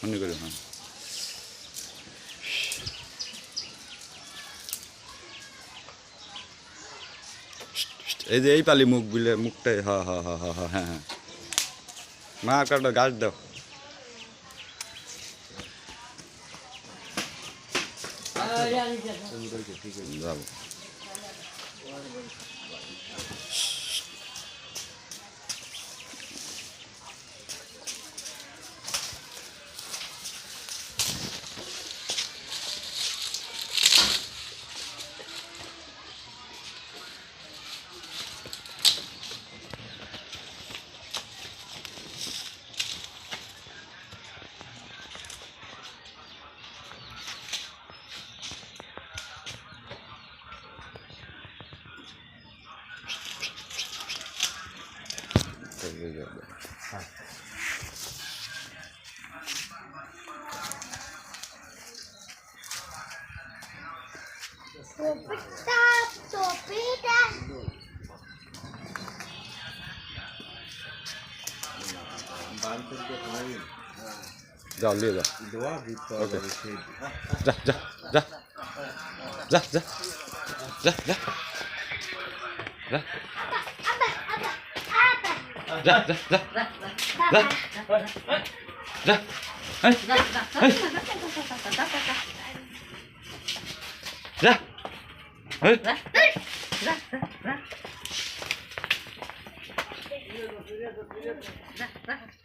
মনে করো না এই যে এই পালি মুখ বিলে মুখটাই হ্যাঁ হ্যাঁ হ্যাঁ হ্যাঁ হ্যাঁ হ্যাঁ মা একটা গাছ দাও যাবো যাও নিয়ে যাও ওকে যা যা যা যা যা যা যা যা যা যা যা যা যা এই এই যা এই